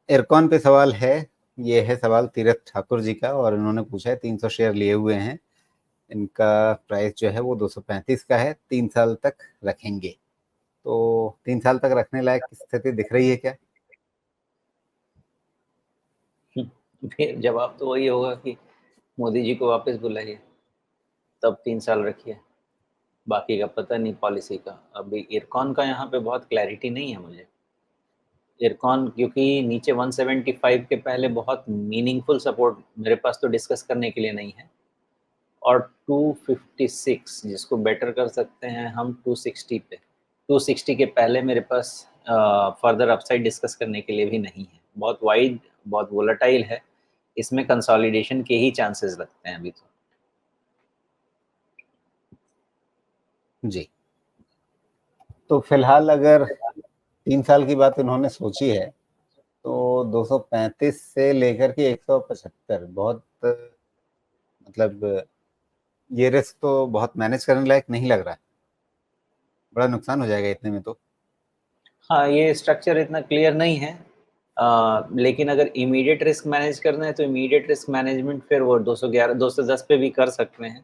इरकॉन पे सवाल है। ये है सवाल तीरथ ठाकुर जी का और इन्होंने पूछा है 300 शेयर लिए हुए हैं। इनका प्राइस जो है वो 235 का है, 3 साल तक रखेंगे। तो 3 साल तक रखने लायक स्थिति दिख रही है क्या? फिर जवाब तो वही होगा कि मोदी जी को वापस बुलाइए, तब 3 साल रखिए। बाकी का पता नहीं पॉलिसी का। अभी इरकॉन का यहाँ पे बहुत क्लैरिटी नहीं है मुझे। इरकॉन क्योंकि नीचे 175 के पहले बहुत मीनिंगफुल सपोर्ट मेरे पास तो डिस्कस करने के लिए नहीं है। और 256 जिसको बेटर कर सकते हैं हम 260 पे। 260 के पहले मेरे पास फर्दर अपसाइड डिस्कस करने के लिए भी नहीं है। बहुत वाइड, बहुत वोलेटाइल है। इसमें कंसोलिडेशन के ही चांसेस लगते हैं अभी तो। जी। तो फिलहाल अगर 3 साल की बात इन्होंने सोची है तो 235 से लेकर के 175 बहुत, मतलब ये रिस्क तो बहुत मैनेज करने लायक नहीं लग रहा है। बड़ा नुकसान हो जाएगा इतने में तो। हाँ, ये स्ट्रक्चर इतना क्लियर नहीं है। लेकिन अगर इमीडिएट रिस्क मैनेज करना है तो इमीडिएट रिस्क मैनेजमेंट फिर वो 211 210 पे भी कर सकते हैं,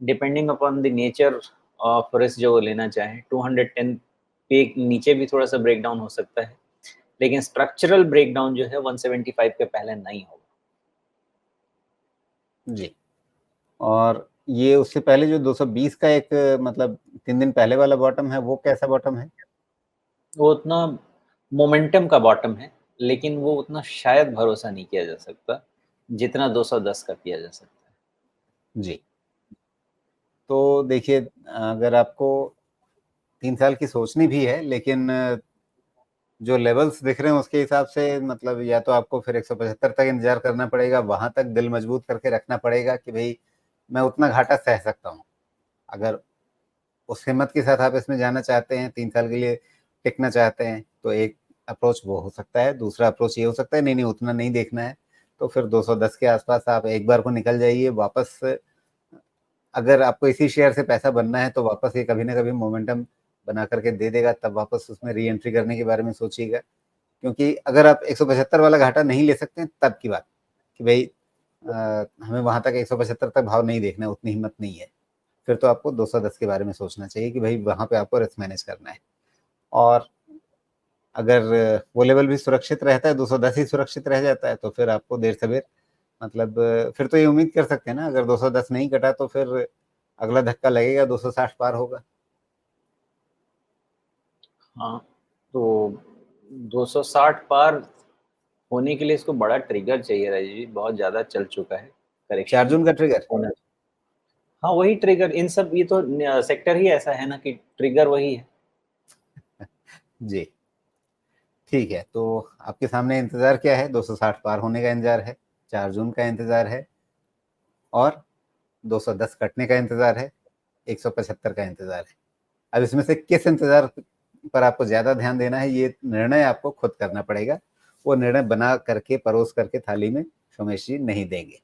depending upon the nature of risk जो वो लेना चाहें। 210 पे नीचे भी थोड़ा सा ब्रेकडाउन हो सकता है, लेकिन स्ट्रक्चरल ब्रेकडाउन जो है 175 के पहले नहीं होगा। जी। और ये उससे पहले जो 220 का एक, मतलब 3 दिन पहले वाला बॉटम है, वो कैसा बॉटम है? वो उतना मोमेंटम का बॉटम है, लेकिन वो उतना शायद भरोसा नहीं किया जा सकता जितना 210 का किया जा सकता है। जी। तो देखिए, अगर आपको 3 साल की सोचनी भी है, लेकिन जो लेवल्स दिख रहे हैं उसके हिसाब से, मतलब या तो आपको फिर 175 तक इंतजार करना पड़ेगा, वहां तक दिल मजबूत करके रखना पड़ेगा कि भाई मैं उतना घाटा सह सकता हूँ। अगर उस हिम्मत के साथ आप इसमें जाना चाहते हैं, 3 साल के लिए टिकना चाहते हैं, तो एक अप्रोच वो हो सकता है। दूसरा अप्रोच ये हो सकता है, नहीं नहीं उतना नहीं देखना है, तो फिर 210 के आसपास आप एक बार को निकल जाइए वापस। अगर आपको इसी शेयर से पैसा बनना है तो वापस ये कभी ना कभी मोमेंटम बना करके दे देगा, तब वापस उसमें री एंट्री करने के बारे में सोचिएगा। क्योंकि अगर आप 175 वाला घाटा नहीं ले सकते हैं, तब की बात कि भाई हमें वहां तक 175 तक भाव नहीं देखना है, उतनी हिम्मत नहीं है। फिर तो आपको 210 के बारे में सोचना चाहिए कि भाई वहां पे आपको रिस्क मैनेज करना है। और अगर वो लेवल भी सुरक्षित रहता है, 210 ही सुरक्षित रह जाता है, तो फिर आपको देर सवेर, मतलब फिर तो ये उम्मीद कर सकते हैं ना, अगर 210 नहीं कटा तो फिर अगला धक्का लगेगा 260 पार होगा। हाँ, तो 260 पार होने के लिए इसको बड़ा ट्रिगर चाहिए राजीव जी। बहुत ज़्यादा चल चुका है 4 करेक्शन। जून का ट्रिगर। होना, हाँ वही ट्रिगर। इन सब ये तो सेक्टर ही ऐसा है ना कि ट्रिगर वही है। जी। ठीक है, तो आपके सामने इंतजार क्या है? 260 पार होने का इंतजार है, 4 जून का इंतजार है, और 210 कटने का इंतजार है, 175 का इंतजार है। अब इसमें से किस इंतजार पर आपको ज्यादा ध्यान देना है, ये निर्णय आपको खुद करना पड़ेगा। वो निर्णय बना करके, परोस करके थाली में सोमेश जी नहीं देंगे।